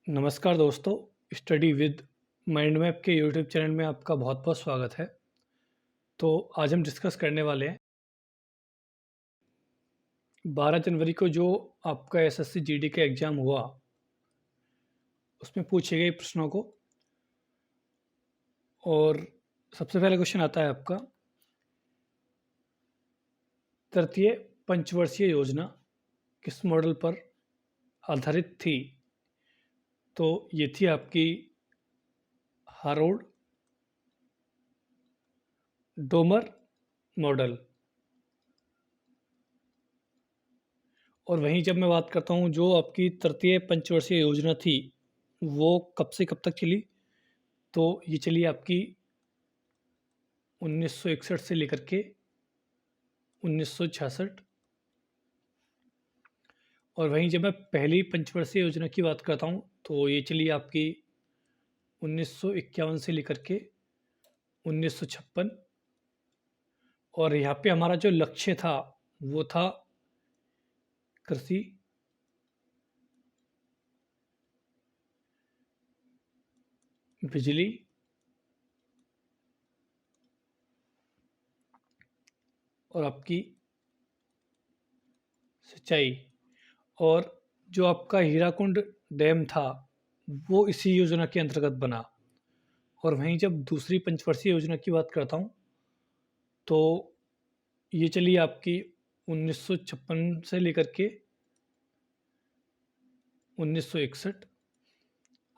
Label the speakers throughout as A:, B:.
A: नमस्कार दोस्तों, study with mind map के यूट्यूब चैनल में आपका बहुत-बहुत स्वागत है। तो आज हम डिस्कस करने वाले हैं 12 जनवरी को जो आपका एसएससी जीडी का एग्ज़ाम हुआ, उसमें पूछे गए प्रश्नों को। और सबसे पहला क्वेश्चन आता है आपका, तृतीय पंचवर्षीय योजना किस मॉडल पर आधारित थी? तो ये थी आपकी हारोल्ड डोमर मॉडल। और वहीं जब मैं बात करता हूँ जो आपकी तृतीय पंचवर्षीय योजना थी, वो कब से कब तक चली? तो ये चली आपकी 1961 से लेकर के 1966। और वहीं जब मैं पहली पंचवर्षीय योजना की बात करता हूँ, तो ये चली आपकी 1951 से लेकर के 1956। और यहाँ पे हमारा जो लक्ष्य था, वो था कृषि, बिजली और आपकी सिंचाई। और जो आपका हीराकुंड डैम था, वो इसी योजना के अंतर्गत बना। और वहीं जब दूसरी पंचवर्षीय योजना की बात करता हूँ, तो ये चली आपकी 1956 से लेकर के 1961।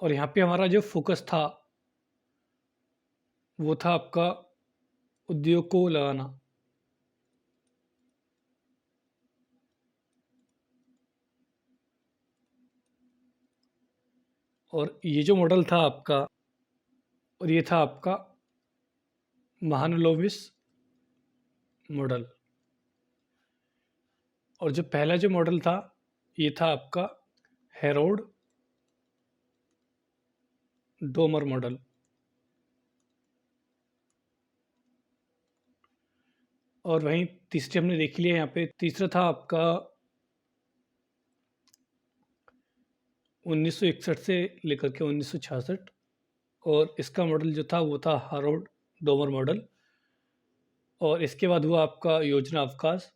A: और यहाँ पे हमारा जो फोकस था, वो था आपका उद्योग को लगाना। और ये जो मॉडल था आपका, और ये था आपका महालनोबिस मॉडल। और जो पहला जो मॉडल था, ये था आपका हेरोल्ड डोमर मॉडल। और वहीं तीसरी हमने देख लिया, यहाँ पे तीसरा था आपका 1961 से लेकर के 1966। और इसका मॉडल जो था, वो था हेरोल्ड डोमर मॉडल। और इसके बाद हुआ आपका योजना अवकाश।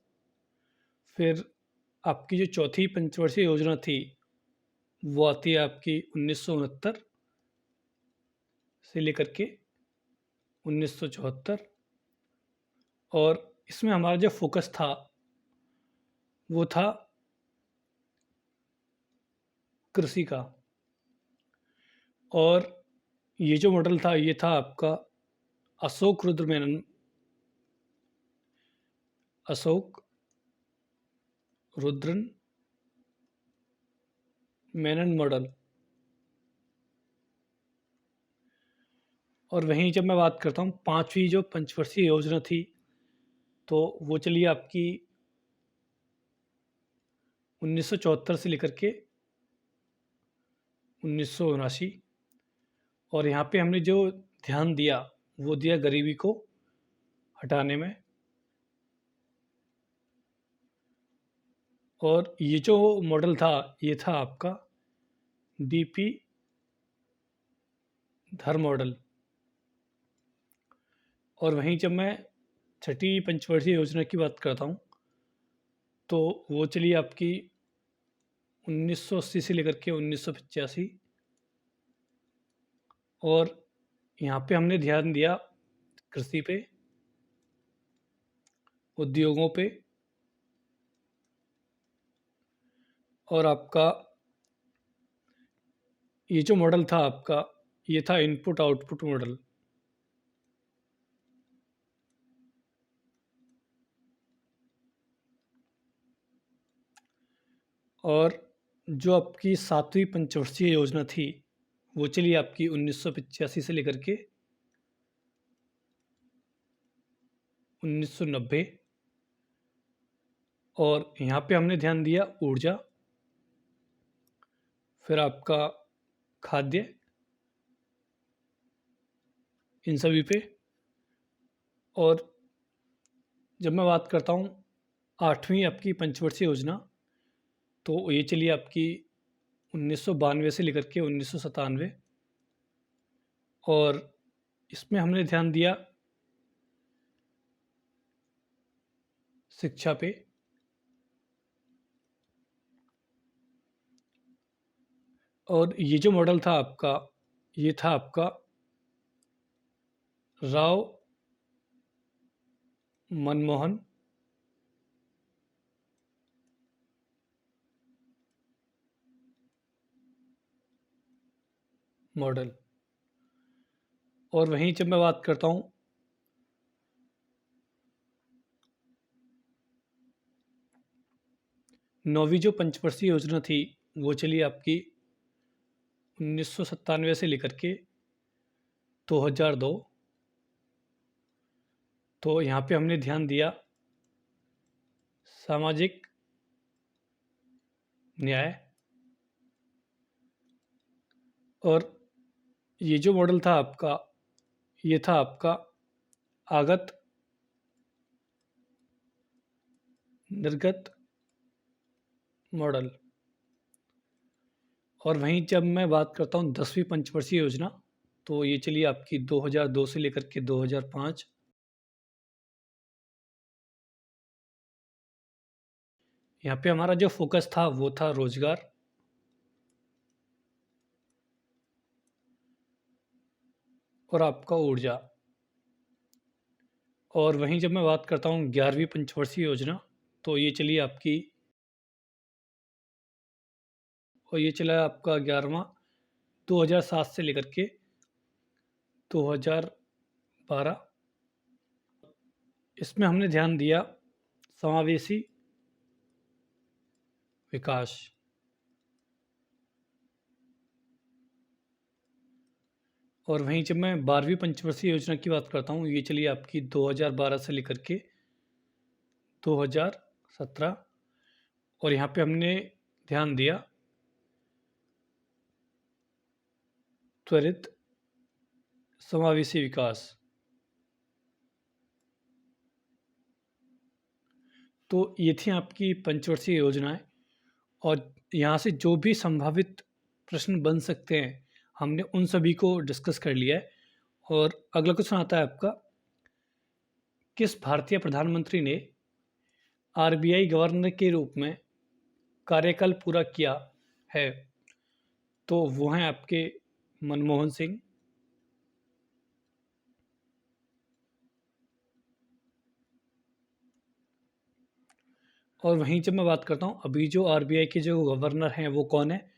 A: फिर आपकी जो चौथी पंचवर्षीय योजना थी, वो आती है आपकी 1969 से लेकर के 1974। और इसमें हमारा जो फोकस था, वो था कृषि का। और ये जो मॉडल था, ये था आपका अशोक रुद्र मेनन, अशोक रुद्रन मेनन मॉडल। और वहीं जब मैं बात करता हूँ पांचवी जो पंचवर्षीय योजना थी, तो वो चली आपकी 1974 से लेकर के 1979। और यहाँ पे हमने जो ध्यान दिया, वो दिया गरीबी को हटाने में। और ये जो मॉडल था, ये था आपका डीपी धर मॉडल। और वहीं जब मैं छठी पंचवर्षीय योजना की बात करता हूँ, तो वो चली आपकी 1980 से लेकर के 1985। और यहाँ पे हमने ध्यान दिया कृषि पे, उद्योगों पे, और आपका ये जो मॉडल था आपका, ये था इनपुट आउटपुट मॉडल। और जो आपकी सातवीं पंचवर्षीय योजना थी, वो चली आपकी 1985 से लेकर के 1990। और यहाँ पे हमने ध्यान दिया ऊर्जा, फिर आपका खाद्य, इन सभी पे। और जब मैं बात करता हूँ आठवीं आपकी पंचवर्षीय योजना, तो ये चली आपकी 1992 से लेकर के 1997। और इसमें हमने ध्यान दिया शिक्षा पे। और ये जो मॉडल था आपका, ये था आपका राव मनमोहन मॉडल। और वहीं जब मैं बात करता हूँ 9वीं जो पंचवर्षीय योजना थी, वो चली आपकी 1997 से लेकर के 2002। तो यहाँ पे हमने ध्यान दिया सामाजिक न्याय। और ये जो मॉडल था आपका, ये था आपका आगत निर्गत मॉडल। और वहीं जब मैं बात करता हूँ 10वीं पंचवर्षीय योजना, तो ये चली आपकी 2002 से लेकर के 2005। यहाँ पे हमारा जो फोकस था वो था रोजगार। और आपका ऊर्जा। और वहीं जब मैं बात करता हूँ 11वीं पंचवर्षीय योजना, तो ये चली आपकी, और ये चला आपका 11वां 2007 से लेकर के 2012। इसमें हमने ध्यान दिया समावेशी विकास। और वहीं जब मैं 12वीं पंचवर्षीय योजना की बात करता हूँ, ये चली आपकी 2012 से लेकर के 2017। और यहाँ पे हमने ध्यान दिया त्वरित समावेशी विकास। तो ये थी आपकी पंचवर्षीय योजनाएं। और यहाँ से जो भी संभावित प्रश्न बन सकते हैं, हमने उन सभी को डिस्कस कर लिया है। और अगला क्वेश्चन आता है आपका, किस भारतीय प्रधानमंत्री ने आरबीआई गवर्नर के रूप में कार्यकाल पूरा किया है? तो वो हैं आपके मनमोहन सिंह। और वहीं जब मैं बात करता हूँ अभी जो आरबीआई के जो गवर्नर हैं वो कौन है,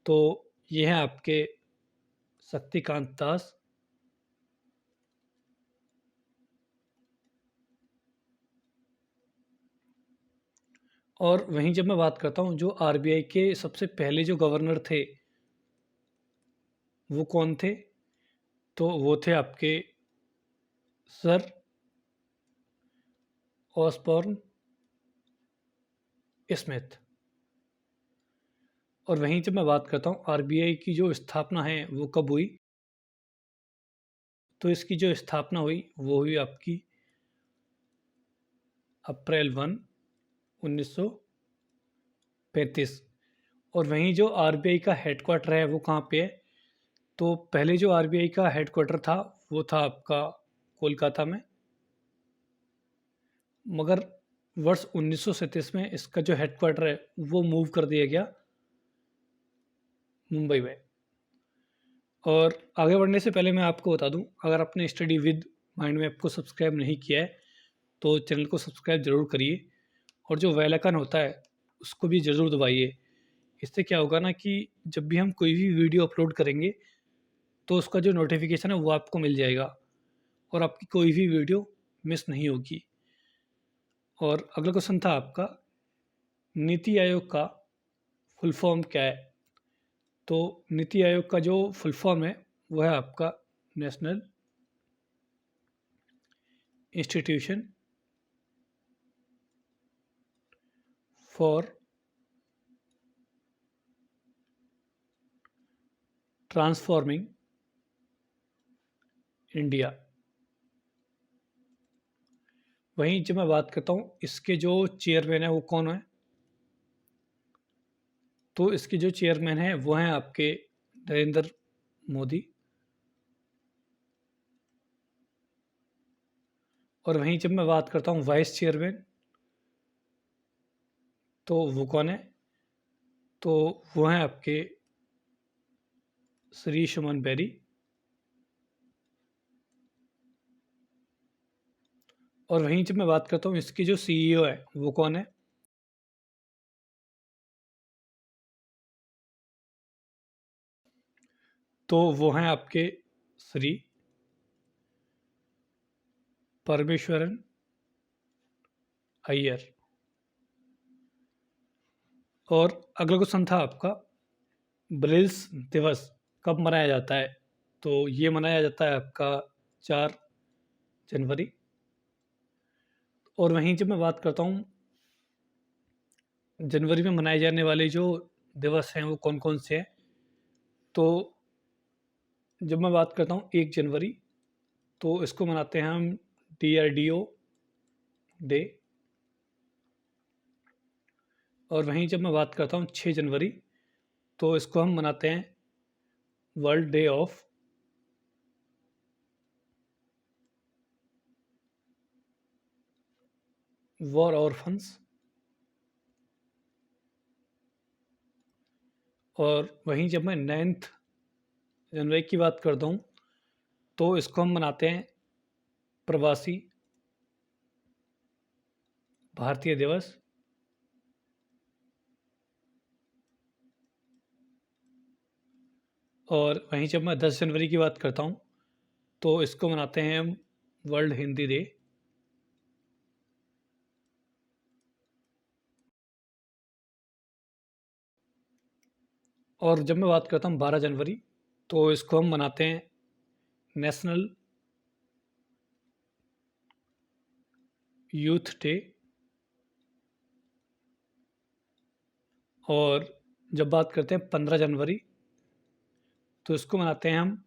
A: तो ये हैं आपके शक्तिकांत दास। और वहीं जब मैं बात करता हूँ जो आरबीआई के सबसे पहले जो गवर्नर थे वो कौन थे, तो वो थे आपके सर ऑसबॉर्न स्मिथ। और वहीं जब मैं बात करता हूँ आरबीआई की जो स्थापना है वो कब हुई, तो इसकी जो स्थापना हुई वो हुई आपकी अप्रैल 1935। और वहीं जो आरबीआई का हेडक्वार्टर है वो कहाँ पे है, तो पहले जो आरबीआई का हेडक्वार्टर था वो था आपका कोलकाता में। मगर वर्ष 1937 में इसका जो हेडक्वार्टर है वो मूव कर दिया गया मुंबई में। और आगे बढ़ने से पहले मैं आपको बता दूं, अगर आपने स्टडी विद माइंड मैप को सब्सक्राइब नहीं किया है तो चैनल को सब्सक्राइब ज़रूर करिए। और जो बेल आइकन होता है उसको भी ज़रूर दबाइए। इससे क्या होगा ना कि जब भी हम कोई भी वीडियो अपलोड करेंगे तो उसका जो नोटिफिकेशन है वो आपको मिल जाएगा और आपकी कोई भी वीडियो मिस नहीं होगी। और अगला क्वेश्चन था आपका, नीति आयोग का फुल फॉर्म क्या है? तो नीति आयोग का जो फुल फॉर्म है वो है आपका national institution for transforming India. वहीं जब मैं बात करता हूँ इसके जो चेयरमैन है वो कौन है, तो इसके जो चेयरमैन हैं वो हैं आपके नरेंद्र मोदी। और वहीं जब मैं बात करता हूँ वाइस चेयरमैन, तो वो कौन है? तो वो हैं आपके श्री सुमन बेरी। और वहीं जब मैं बात करता हूँ इसकी जो सीईओ है वो कौन है? तो वो हैं आपके श्री परमेश्वरन अय्यर। और अगला क्वेश्चन था आपका, ब्रिल्स दिवस कब मनाया जाता है? तो ये मनाया जाता है आपका 4 जनवरी। और वहीं जब मैं बात करता हूँ जनवरी में मनाए जाने वाले जो दिवस हैं वो कौन कौन से हैं, तो जब मैं बात करता हूँ 1 जनवरी, तो इसको मनाते हैं हम DRDO डे। और वहीं जब मैं बात करता हूँ 6 जनवरी, तो इसको हम मनाते हैं world day of war orphans. और वहीं जब मैं 9 जनवरी की बात करता हूँ, तो इसको हम मनाते हैं प्रवासी भारतीय दिवस। और वहीं जब मैं 10 जनवरी की बात करता हूँ, तो इसको मनाते हैं हम वर्ल्ड हिंदी डे। और जब मैं बात करता हूँ 12 जनवरी, तो इसको हम मनाते हैं नेशनल यूथ डे। और जब बात करते हैं 15 जनवरी, तो इसको मनाते हैं हम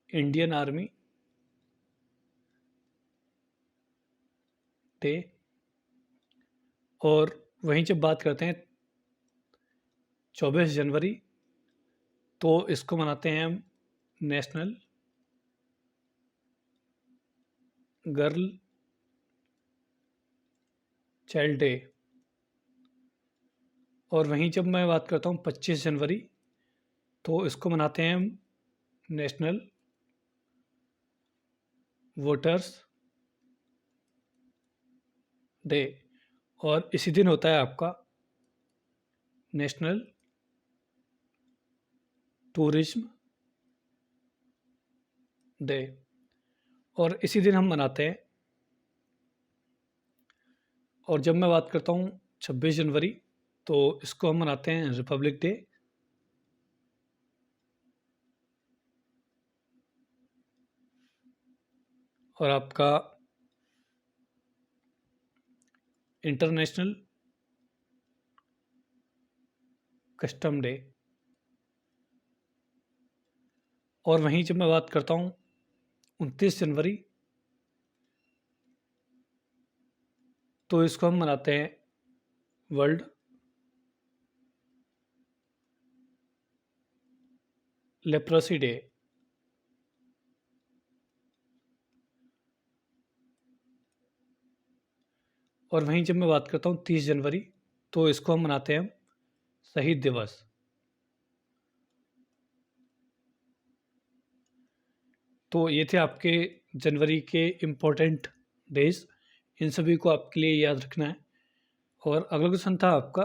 A: इंडियन आर्मी डे। और वहीं जब बात करते हैं 24 जनवरी, तो इसको मनाते हैं हम नेशनल गर्ल चाइल्ड डे। और वहीं जब मैं बात करता हूँ 25 जनवरी, तो इसको मनाते हैं हम नेशनल वोटर्स डे। और इसी दिन होता है आपका नेशनल टूरिज्म डे। और इसी दिन हम मनाते हैं। और जब मैं बात करता हूँ 26 जनवरी, तो इसको हम मनाते हैं रिपब्लिक डे। और आपका इंटरनेशनल कस्टम डे। और वहीं जब मैं बात करता हूँ 29 जनवरी, तो इसको हम मनाते हैं वर्ल्ड लेप्रोसी डे। और वहीं जब मैं बात करता हूँ 30 जनवरी, तो इसको हम मनाते हैं शहीद दिवस। तो ये थे आपके जनवरी के इम्पोर्टेंट डेज। इन सभी को आपके लिए याद रखना है। और अगला क्वेश्चन था आपका,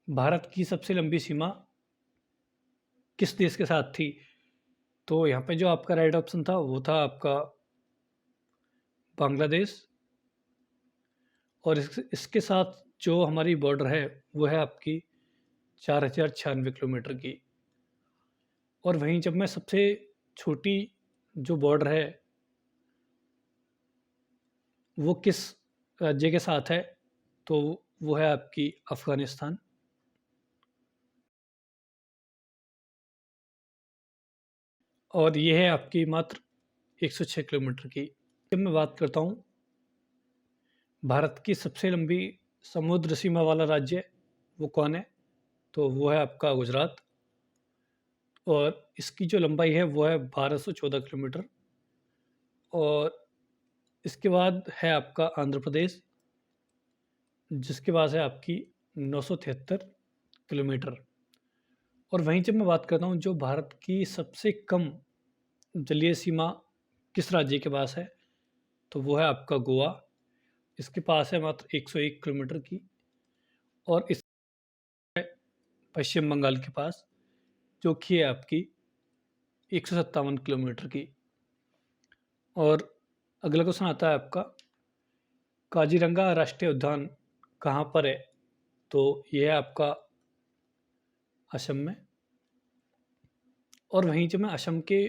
A: भारत की सबसे लंबी सीमा किस देश के साथ थी? तो यहाँ पे जो आपका राइट ऑप्शन था वो था आपका बांग्लादेश। और इसके साथ जो हमारी बॉर्डर है वो है आपकी 4096 किलोमीटर की। और वहीं जब मैं सबसे छोटी जो बॉर्डर है वो किस राज्य के साथ है, तो वो है आपकी अफ़गानिस्तान। और ये है आपकी मात्र 106 किलोमीटर की। जब मैं बात करता हूँ भारत की सबसे लंबी समुद्र सीमा वाला राज्य वो कौन है? तो वो है आपका गुजरात, और इसकी जो लंबाई है वो है 1214 किलोमीटर। और इसके बाद है आपका आंध्र प्रदेश, जिसके पास है आपकी 973 किलोमीटर। और वहीं जब मैं बात करता हूँ जो भारत की सबसे कम जलीय सीमा किस राज्य के पास है, तो वो है आपका गोवा। इसके पास है मात्र 101 किलोमीटर की। और इस पश्चिम बंगाल के पास, जो कि है आपकी 157 किलोमीटर की। और अगला क्वेश्चन आता है आपका, काजीरंगा राष्ट्रीय उद्यान कहाँ पर है? तो यह है आपका असम में। और वहीं जब मैं असम के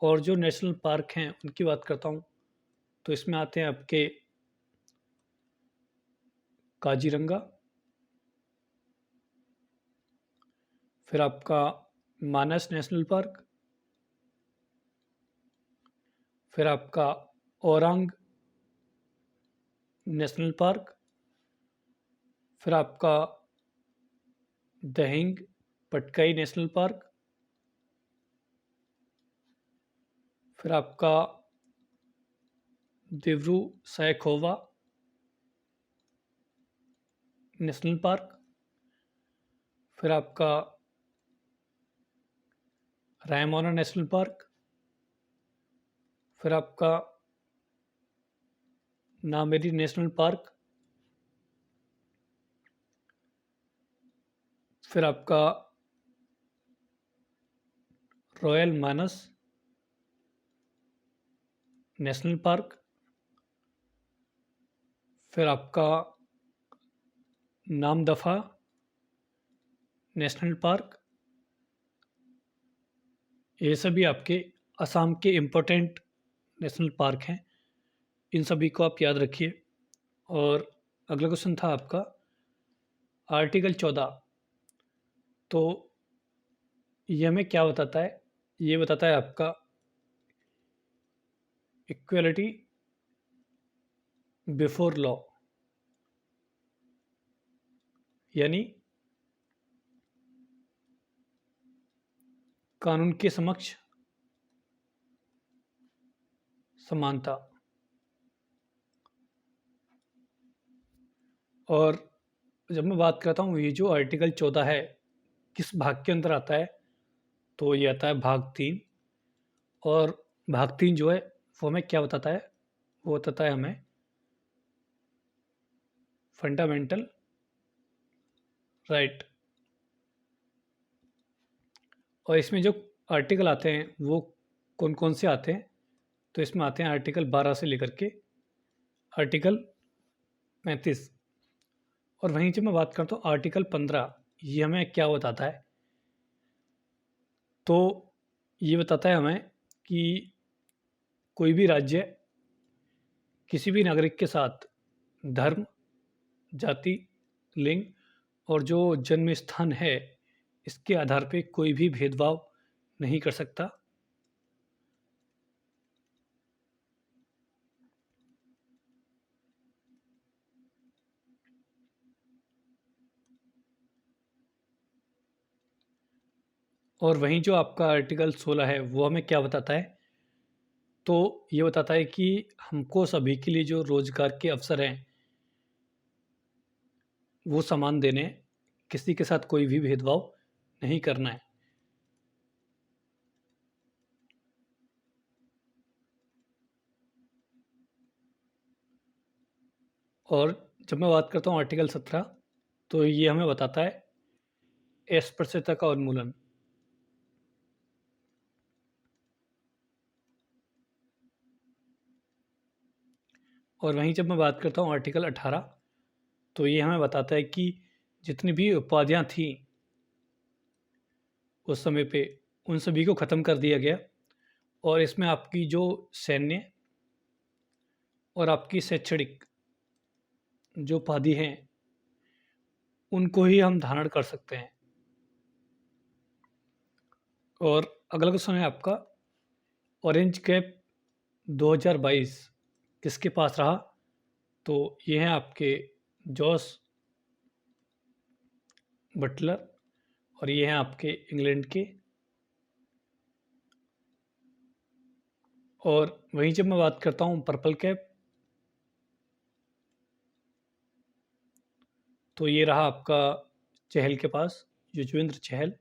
A: और जो नेशनल पार्क हैं उनकी बात करता हूँ, तो इसमें आते हैं आपके काजीरंगा, फिर आपका मानस नेशनल पार्क, फिर आपका औरंग नेशनल पार्क, फिर आपका दहिंग पटकाई नेशनल पार्क, फिर आपका दिब्रू सैखोवा नेशनल पार्क, फिर आपका रायमोना नेशनल पार्क, फिर आपका नामेरी नेशनल पार्क, फिर आपका रॉयल मानस नेशनल पार्क, फिर आपका नामदफा नेशनल पार्क। ये सभी आपके असम के इम्पोर्टेंट नेशनल पार्क हैं, इन सभी को आप याद रखिए। और अगला क्वेश्चन था आपका आर्टिकल 14। तो ये हमें क्या बताता है? ये बताता है आपका इक्वलिटी बिफोर लॉ, यानी कानून के समक्ष समानता। और जब मैं बात करता हूँ ये जो आर्टिकल 14 है किस भाग के अंदर आता है, तो ये आता है भाग 3। और भाग 3 जो है वो हमें क्या बताता है? वो बताता है हमें फंडामेंटल राइट। और इसमें जो आर्टिकल आते हैं वो कौन कौन से आते हैं? तो इसमें आते हैं आर्टिकल 12 से लेकर के आर्टिकल 35। और वहीं जब मैं बात करता हूँ आर्टिकल 15, ये हमें क्या बताता है? तो ये बताता है हमें कि कोई भी राज्य किसी भी नागरिक के साथ धर्म, जाति, लिंग और जो जन्म स्थान है इसके आधार पे कोई भी भेदभाव नहीं कर सकता। और वहीं जो आपका आर्टिकल 16 है वो हमें क्या बताता है? तो ये बताता है कि हमको सभी के लिए जो रोजगार के अवसर हैं वो समान देने हैं, किसी के साथ कोई भी भेदभाव नहीं करना है। और जब मैं बात करता हूँ आर्टिकल 17, तो ये हमें बताता है अस्पृश्यता का उन्मूलन। और वहीं जब मैं बात करता हूँ आर्टिकल 18, तो ये हमें बताता है कि जितनी भी उपाधियाँ थीं उस समय पे उन सभी को ख़त्म कर दिया गया। और इसमें आपकी जो सैन्य और आपकी शैक्षणिक जो उपाधि हैं उनको ही हम धारण कर सकते हैं। और अगला क्वेश्चन है आपका ऑरेंज कैप 2022 किसके पास रहा? तो ये हैं आपके जॉस बटलर, और ये हैं आपके इंग्लैंड के। और वहीं जब मैं बात करता हूँ पर्पल कैप, तो ये रहा आपका चहल के पास, युजवेंद्र चहल।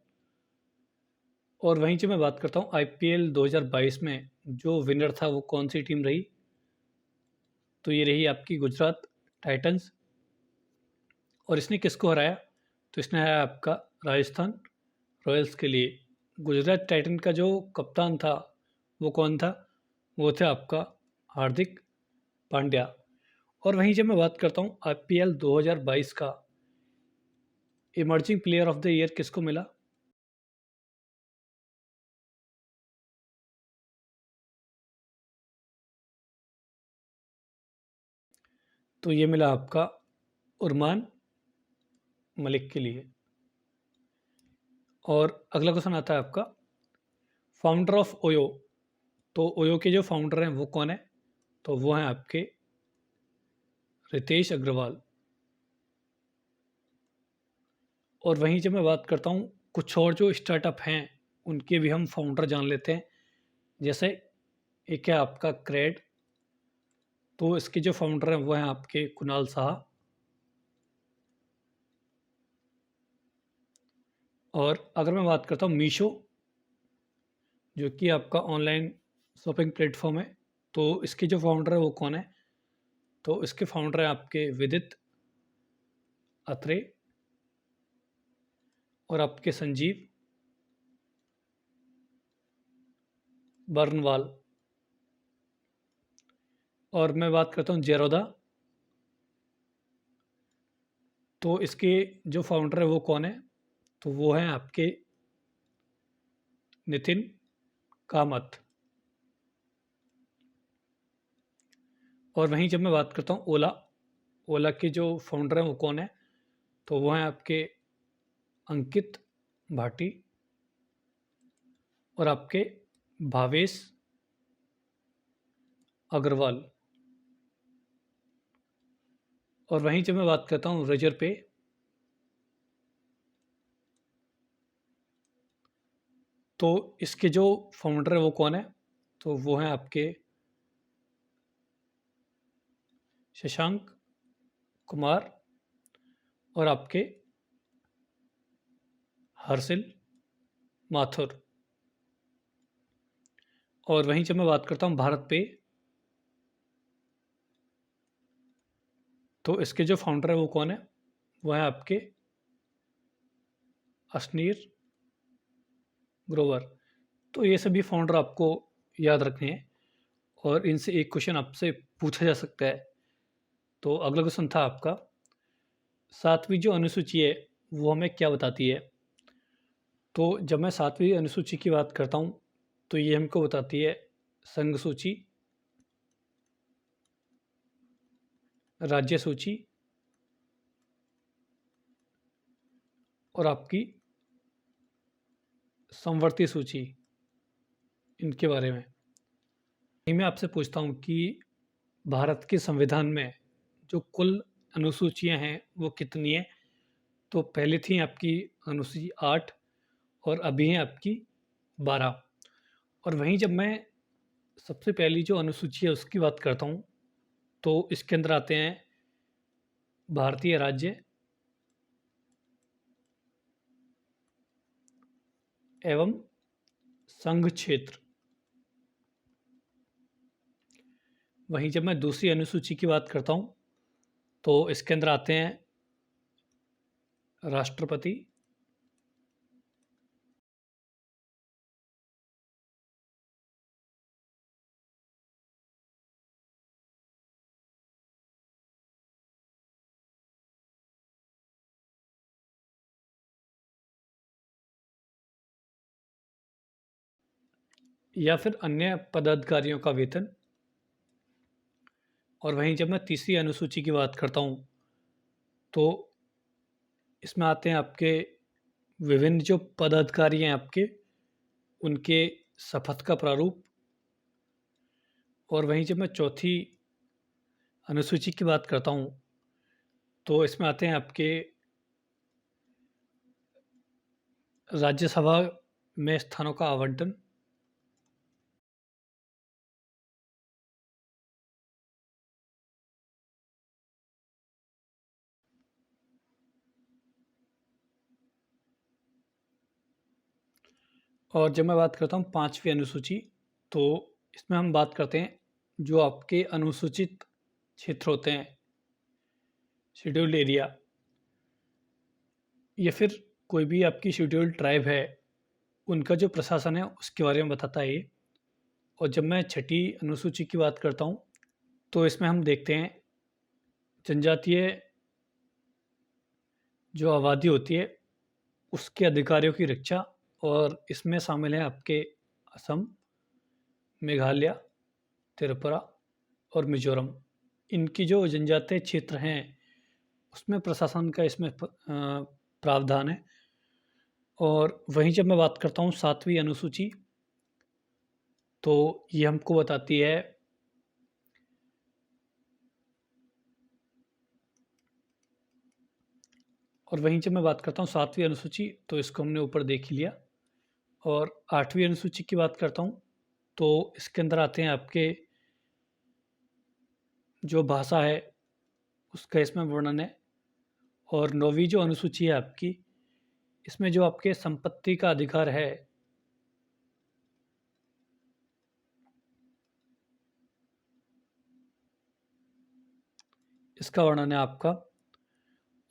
A: और वहीं जब मैं बात करता हूँ आईपीएल 2022 में जो विनर था वो कौन सी टीम रही, तो ये रही आपकी गुजरात टाइटंस। और इसने किसको हराया, तो इसने हराया आपका राजस्थान रॉयल्स के लिए। गुजरात टाइटन का जो कप्तान था वो कौन था, वो थे आपका हार्दिक पांड्या। और वहीं जब मैं बात करता हूँ आईपीएल 2022 का emerging player of the year किसको मिला, तो ये मिला आपका उरमान मलिक के लिए। और अगला क्वेश्चन आता है आपका फाउंडर ऑफ ओयो, तो ओयो के जो फाउंडर हैं वो कौन है, तो वो हैं आपके रितेश अग्रवाल। और वहीं जब मैं बात करता हूँ कुछ और जो स्टार्टअप हैं उनके भी हम फाउंडर जान लेते हैं। जैसे एक है आपका क्रेड, तो इसके जो फाउंडर हैं वो हैं आपके कुणाल साहा। और अगर मैं बात करता हूँ मीशो, जो कि आपका ऑनलाइन शॉपिंग प्लेटफॉर्म है, तो इसके जो फाउंडर है वो कौन है, तो इसके फाउंडर हैं आपके विदित अत्रे और आपके संजीव बर्नवाल। और मैं बात करता हूँ जेरोदा, तो इसके जो फाउंडर है वो कौन है, तो वो हैं आपके नितिन कामत। और वहीं जब मैं बात करता हूँ ओला, ओला के जो फाउंडर हैं वो कौन है, तो वो हैं आपके अंकित भाटी और आपके भावेश अग्रवाल। और वहीं जब मैं बात करता हूँ रेजर पे, तो इसके जो फाउंडर है वो कौन है, तो वो हैं आपके शशांक कुमार और आपके हर्षिल माथुर। और वहीं जब मैं बात करता हूँ भारत पे, तो इसके जो फाउंडर है वो कौन है, वो है आपके अश्नीर ग्रोवर। तो ये सभी फाउंडर आपको याद रखने हैं और इनसे एक क्वेश्चन आपसे पूछा जा सकता है। तो अगला क्वेश्चन था आपका, सातवीं जो अनुसूची है वो हमें क्या बताती है, तो जब मैं सातवीं अनुसूची की बात करता हूँ तो ये हमको बताती है संघ सूची, राज्य सूची और आपकी समवर्ती सूची, इनके बारे में। मैं आपसे पूछता हूँ कि भारत के संविधान में जो कुल अनुसूचियाँ हैं वो कितनी है, तो पहले थी आपकी अनुसूची 8 और अभी है आपकी 12। और वहीं जब मैं सबसे पहली जो अनुसूची है उसकी बात करता हूँ, तो इसके अंदर आते हैं भारतीय राज्य एवं संघ क्षेत्र। वहीं जब मैं दूसरी अनुसूची की बात करता हूँ तो इसके अंदर आते हैं राष्ट्रपति या फिर अन्य पदाधिकारियों का वेतन। और वहीं जब मैं तीसरी अनुसूची की बात करता हूँ तो इसमें आते हैं आपके विभिन्न जो पदाधिकारी हैं आपके, उनके शपथ का प्रारूप। और वहीं जब मैं चौथी अनुसूची की बात करता हूँ तो इसमें आते हैं आपके राज्यसभा में स्थानों का आवंटन। और जब मैं बात करता हूँ 5वीं अनुसूची, तो इसमें हम बात करते हैं जो आपके अनुसूचित क्षेत्र होते हैं, शेड्यूल्ड एरिया, या फिर कोई भी आपकी शेड्यूल्ड ट्राइब है, उनका जो प्रशासन है उसके बारे में बताता है ये। और जब मैं छठी अनुसूची की बात करता हूँ, तो इसमें हम देखते हैं जनजातीय जो आबादी होती है उसके अधिकारियों की रक्षा। और इसमें शामिल है आपके असम, मेघालय, त्रिपुरा और मिजोरम। इनकी जो जनजातीय क्षेत्र हैं उसमें प्रशासन का इसमें प्रावधान है। और वहीं जब मैं बात करता हूँ 7वीं अनुसूची, तो ये हमको बताती है और वहीं जब मैं बात करता हूँ 7वीं अनुसूची, तो इसको हमने ऊपर देख ही लिया। और 8वीं अनुसूची की बात करता हूँ, तो इसके अंदर आते हैं आपके जो भाषा है उसका इसमें वर्णन है। और 9वीं जो अनुसूची है आपकी, इसमें जो आपके संपत्ति का अधिकार है, इसका वर्णन है आपका।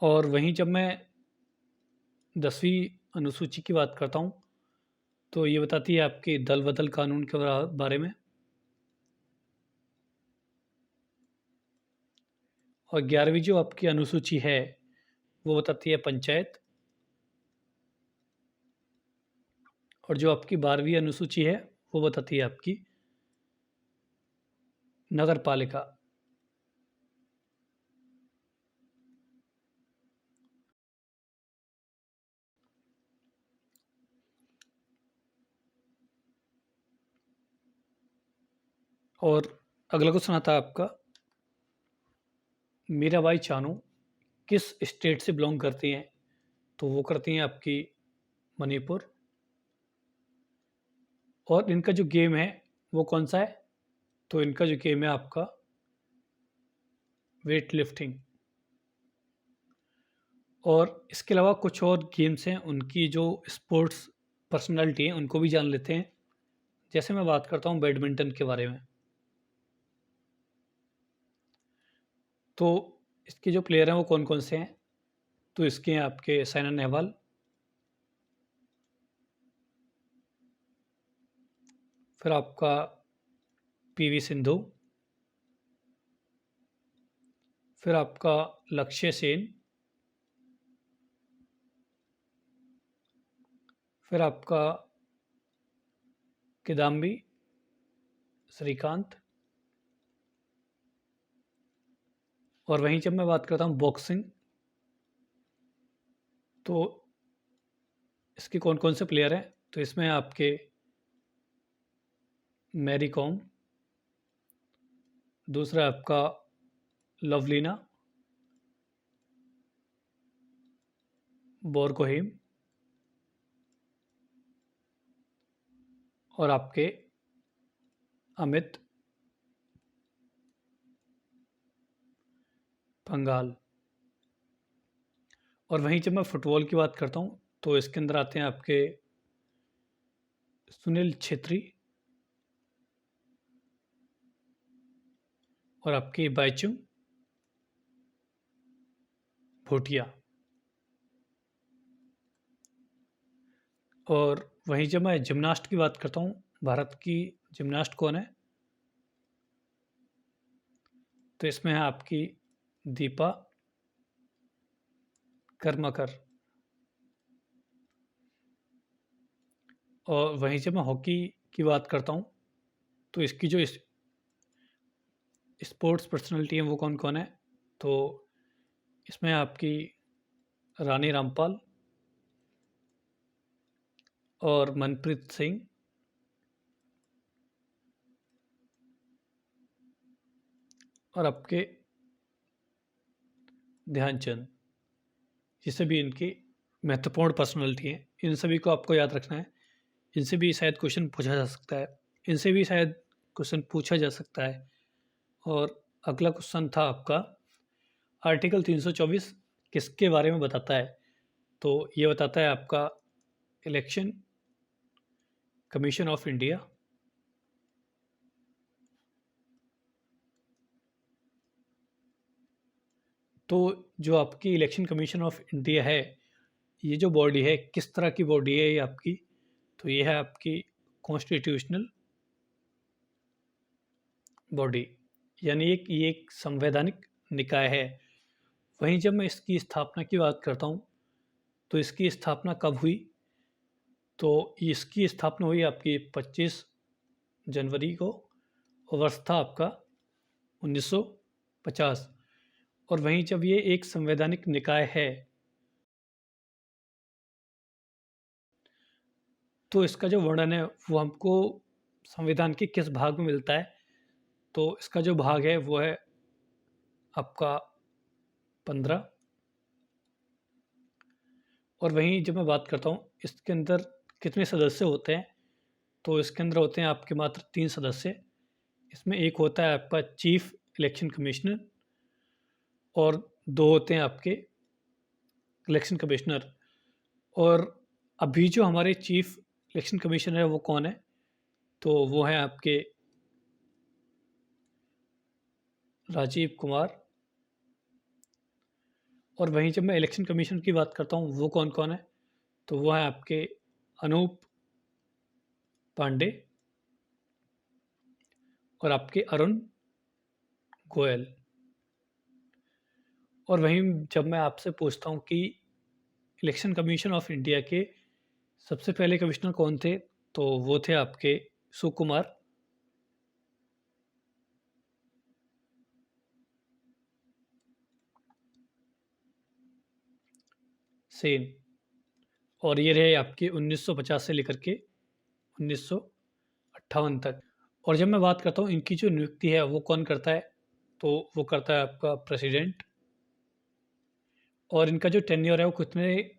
A: और वहीं जब मैं 10वीं अनुसूची की बात करता हूँ, तो ये बताती है आपके दल बदल कानून के बारे में। और 11वीं जो आपकी अनुसूची है वो बताती है पंचायत। और जो आपकी 12वीं अनुसूची है वो बताती है आपकी नगर पालिका। और अगला क्वेश्चन आता है आपका, मीराबाई चानू किस स्टेट से बिलोंग करती हैं? तो वो करती हैं आपकी मणिपुर। और इनका जो गेम है वो कौन सा है? तो इनका जो गेम है आपका वेट लिफ्टिंग। और इसके अलावा कुछ और गेम्स हैं, उनकी जो स्पोर्ट्स पर्सनालिटी हैं उनको भी जान लेते हैं। जैसे मैं बात करता हूँ बैडमिंटन के बारे में, तो इसके जो प्लेयर हैं वो कौन कौन से हैं? तो इसके हैं आपके साइना नेहवाल, फिर आपका पीवी सिंधु, फिर आपका लक्ष्य सेन, फिर आपका किदाम्बी श्रीकांत। और वहीं जब मैं बात करता हूँ बॉक्सिंग, तो इसके कौन कौन से प्लेयर हैं? तो इसमें आपके मैरी कॉम, दूसरा आपका लवलीना बोरगोहेम, और आपके अमित पंगाल। और वहीं जब मैं फुटबॉल की बात करता हूँ, तो इसके अंदर आते हैं आपके सुनील छेत्री और आपकी बाईचुंग भूटिया। और वहीं जब मैं जिमनास्ट की बात करता हूँ, भारत की जिमनास्ट कौन है? तो इसमें है आपकी दीपा कर्माकर। और वहीं जब मैं हॉकी की बात करता हूँ, तो इसकी जो स्पोर्ट्स पर्सनालिटी है वो कौन कौन है? तो इसमें आपकी रानी रामपाल और मनप्रीत सिंह, और आपके ध्यानचंद, ये सभी इनकी महत्वपूर्ण पर्सनालिटी हैं। इन सभी को आपको याद रखना है। इनसे भी शायद क्वेश्चन पूछा जा सकता है, इनसे भी शायद क्वेश्चन पूछा जा सकता है। और अगला क्वेश्चन था आपका, आर्टिकल 324 किसके बारे में बताता है? तो ये बताता है आपका इलेक्शन कमीशन ऑफ इंडिया। तो जो आपकी इलेक्शन कमीशन ऑफ इंडिया है, ये जो बॉडी है, किस तरह की बॉडी है ये आपकी? तो ये है आपकी कॉन्स्टिट्यूशनल बॉडी, यानी ये एक संवैधानिक निकाय है। वहीं जब मैं इसकी स्थापना की बात करता हूँ, तो इसकी स्थापना कब हुई? तो इसकी स्थापना हुई आपकी 25 जनवरी को, और वर्ष था आपका 1950। और वहीं जब ये एक संवैधानिक निकाय है, तो इसका जो वर्णन है वो हमको संविधान के किस भाग में मिलता है? तो इसका जो भाग है वो है आपका 15। और वहीं जब मैं बात करता हूँ इसके अंदर कितने सदस्य होते हैं, तो इसके अंदर होते हैं आपके मात्र 3 सदस्य। इसमें एक होता है आपका चीफ इलेक्शन कमिश्नर, और 2 होते हैं आपके इलेक्शन कमिश्नर। और अभी जो हमारे चीफ इलेक्शन कमिश्नर है वो कौन है? तो वो हैं आपके राजीव कुमार। और वहीं जब मैं इलेक्शन कमीशन की बात करता हूँ वो कौन कौन है? तो वो हैं आपके अनूप पांडे और आपके अरुण गोयल। और वहीं जब मैं आपसे पूछता हूँ कि इलेक्शन कमीशन ऑफ इंडिया के सबसे पहले कमिश्नर कौन थे, तो वो थे आपके सुकुमार सेन। और ये रहे आपके 1950 से लेकर के 1958 तक। और जब मैं बात करता हूँ इनकी जो नियुक्ति है वो कौन करता है, तो वो करता है आपका प्रेसिडेंट। और इनका जो टेन्योर है वो कितने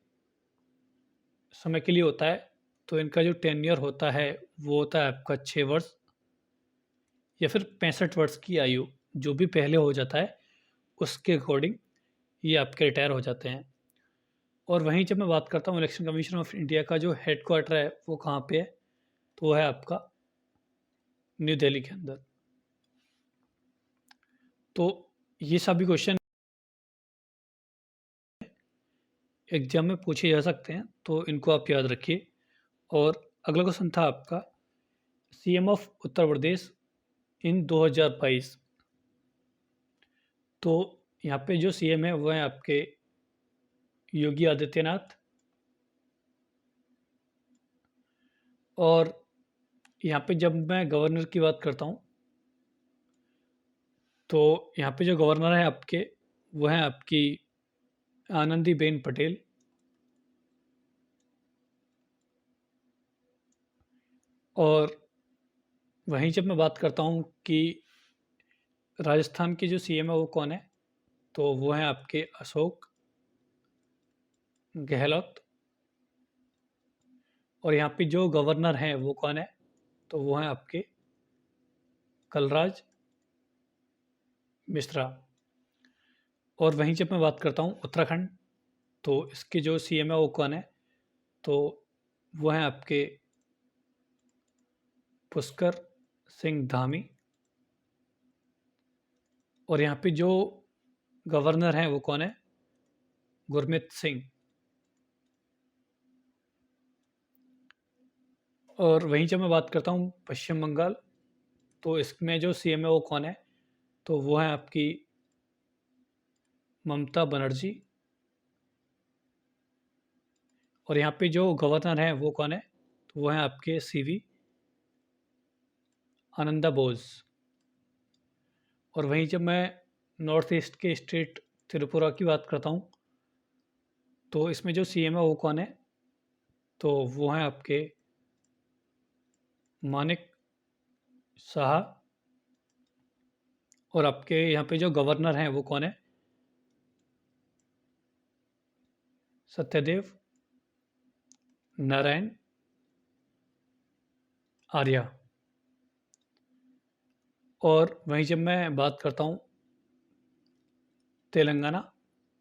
A: समय के लिए होता है? तो इनका जो टेन्योर होता है वो होता है आपका 6 वर्ष, या फिर 65 वर्ष की आयु, जो भी पहले हो जाता है उसके अकॉर्डिंग ये आपके रिटायर हो जाते हैं। और वहीं जब मैं बात करता हूँ इलेक्शन कमीशन ऑफ इंडिया का जो हेडक्वार्टर है वो कहाँ पे है, तो वो है आपका न्यू दिल्ली के अंदर। तो ये सभी क्वेश्चन एग्जाम में पूछे जा सकते हैं, तो इनको आप याद रखिए। और अगला क्वेश्चन था आपका, सीएम ऑफ उत्तर प्रदेश इन 2022। तो यहाँ पे जो सीएम है वो है आपके योगी आदित्यनाथ। और यहाँ पे जब मैं गवर्नर की बात करता हूँ, तो यहाँ पे जो गवर्नर है आपके वो हैं आपकी आनंदीबेन पटेल। और वहीं जब मैं बात करता हूँ कि राजस्थान के जो सीएम है वो कौन है, तो वो हैं आपके अशोक गहलोत। और यहाँ पे जो गवर्नर हैं वो कौन है, तो वो हैं आपके कलराज मिश्रा। और वहीं जब मैं बात करता हूँ उत्तराखंड, तो इसके जो सीएम है वो कौन है, तो वो हैं आपके पुष्कर सिंह धामी। और यहाँ पे जो गवर्नर हैं वो कौन है, गुरमीत सिंह। और वहीं जब मैं बात करता हूँ पश्चिम बंगाल, तो इसमें जो सीएम है वो कौन है, तो वो है आपकी ममता बनर्जी। और यहाँ पे जो गवर्नर हैं वो कौन है, तो वो हैं आपके सीवी आनंदा बोस। और वहीं जब मैं नॉर्थ ईस्ट के स्टेट त्रिपुरा की बात करता हूँ, तो इसमें जो सीएम है वो कौन है, तो वो हैं आपके मानिक शाह। और आपके यहाँ पे जो गवर्नर हैं वो कौन है, सत्यदेव, नारायण, आर्या। और वहीं जब मैं बात करता हूँ तेलंगाना,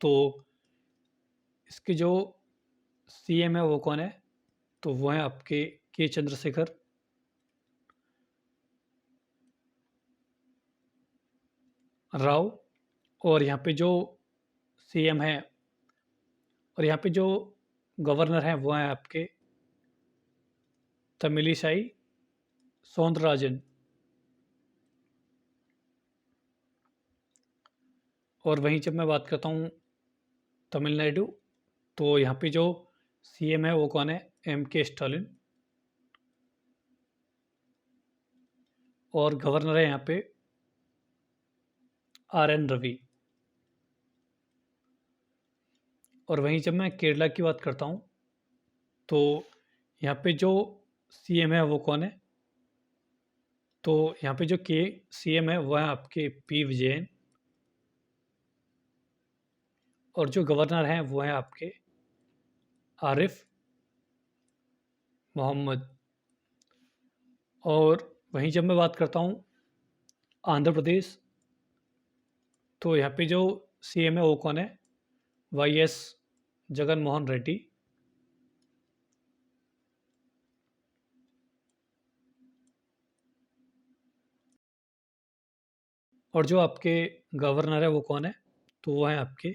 A: तो इसके जो सीएम है वो कौन है? तो वो है आपके के चंद्रशेखर राव। और यहाँ पे जो सीएम है और यहाँ पे जो गवर्नर हैं वो हैं आपके तमिलिसाई सौंदरराजन। और वहीं जब मैं बात करता हूँ तमिलनाडु, तो यहाँ पे जो सीएम है वो कौन है? एम के स्टालिन। और गवर्नर है यहाँ पे आर एन रवि। और वहीं जब मैं केरला की बात करता हूँ, तो यहाँ पे जो सीएम है वो कौन है? तो यहाँ पे जो के सीएम है वो है आपके पी विजयन। और जो गवर्नर हैं वो हैं आपके आरिफ मोहम्मद। और वहीं जब मैं बात करता हूँ आंध्र प्रदेश, तो यहाँ पे जो सीएम है वो कौन है? Y S Jagan Mohan Reddy. और जो आपके गवर्नर है वो कौन है? तो वो है आपके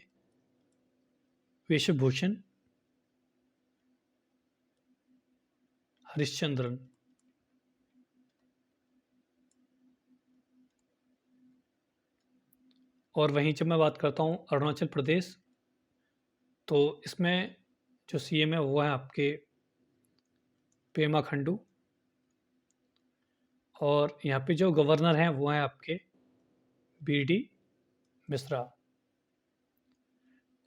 A: विश्वभूषण हरिश्चंद्रन। और वहीं जब मैं बात करता हूँ अरुणाचल प्रदेश, तो इसमें जो सीएम है वो है आपके पेमा खंडू। और यहाँ पे जो गवर्नर हैं वो हैं आपके बी डी मिश्रा।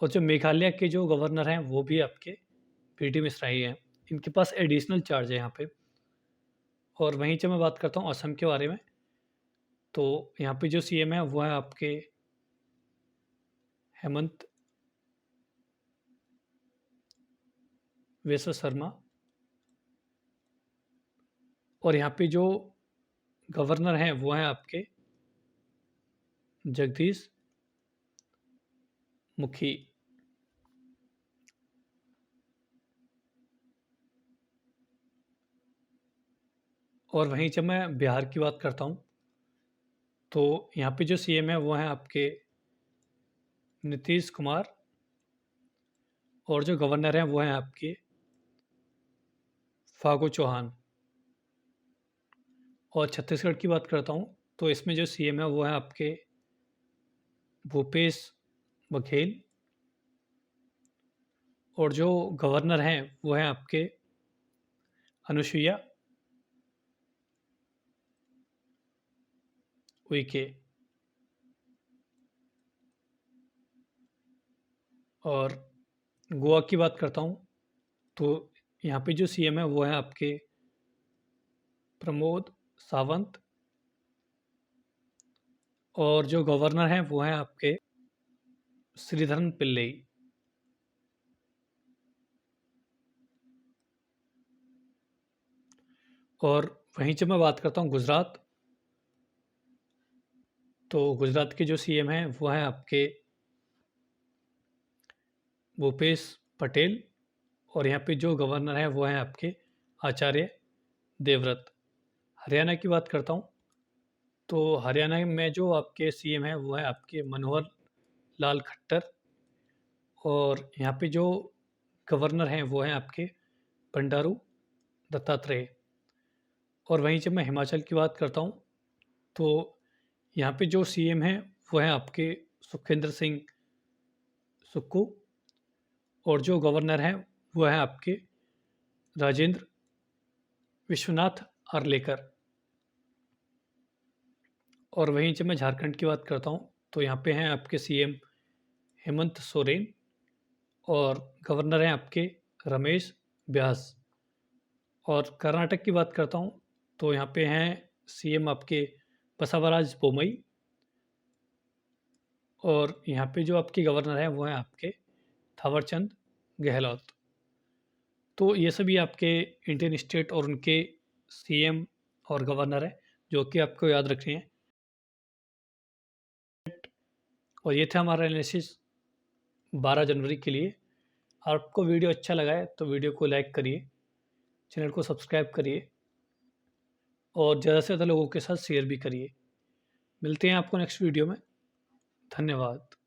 A: और जो मेघालय के जो गवर्नर हैं वो भी आपके बी डी मिश्रा ही हैं। इनके पास एडिशनल चार्ज है यहाँ पे। और वहीं जब मैं बात करता हूँ असम के बारे में, तो यहाँ पे जो सीएम है वो है आपके हेमंत विश्व शर्मा। और यहाँ पे जो गवर्नर हैं वो हैं आपके जगदीश मुखी। और वहीं जब मैं बिहार की बात करता हूँ, तो यहाँ पे जो सीएम है वो हैं आपके नीतीश कुमार। और जो गवर्नर हैं वो हैं आपके फागू चौहान। और छत्तीसगढ़ की बात करता हूँ, तो इसमें जो सीएम है वो है आपके भूपेश बघेल। और जो गवर्नर हैं वो हैं आपके अनुसुईया उइके। और गोवा की बात करता हूँ, तो यहाँ पे जो सीएम है वो है आपके प्रमोद सावंत। और जो गवर्नर हैं वो हैं आपके श्रीधरन पिल्लई। और वहीं जब मैं बात करता हूँ गुजरात, तो गुजरात के जो सीएम हैं वो हैं आपके भूपेश पटेल। और यहाँ पे जो गवर्नर हैं वो हैं आपके आचार्य देवव्रत। हरियाणा की बात करता हूँ, तो हरियाणा में जो आपके सीएम हैं वो हैं आपके मनोहर लाल खट्टर। और यहाँ पे जो गवर्नर हैं वो हैं आपके बंडारू दत्तात्रेय। और वहीं जब मैं हिमाचल की बात करता हूँ, तो यहाँ पे जो सीएम हैं वो हैं आपके सुखविंदर सिंह सुक्खू। और जो गवर्नर हैं वो हैं आपके राजेंद्र विश्वनाथ आर्लेकर। और वहीं जब मैं झारखंड की बात करता हूँ, तो यहाँ पे हैं आपके सीएम हेमंत सोरेन। और गवर्नर हैं आपके रमेश व्यास। और कर्नाटक की बात करता हूँ, तो यहाँ पे हैं सीएम आपके बसवराज बोमई। और यहाँ पे जो आपके गवर्नर हैं वो हैं आपके थावरचंद गहलोत। तो ये सभी आपके इंडियन स्टेट और उनके सीएम और गवर्नर है, जो कि आपको याद रखने हैं। और ये था हमारा एनालिसिस 12 जनवरी के लिए। आपको वीडियो अच्छा लगा है तो वीडियो को लाइक करिए, चैनल को सब्सक्राइब करिए और ज़्यादा से ज़्यादा लोगों के साथ शेयर भी करिए। मिलते हैं आपको नेक्स्ट वीडियो में। धन्यवाद।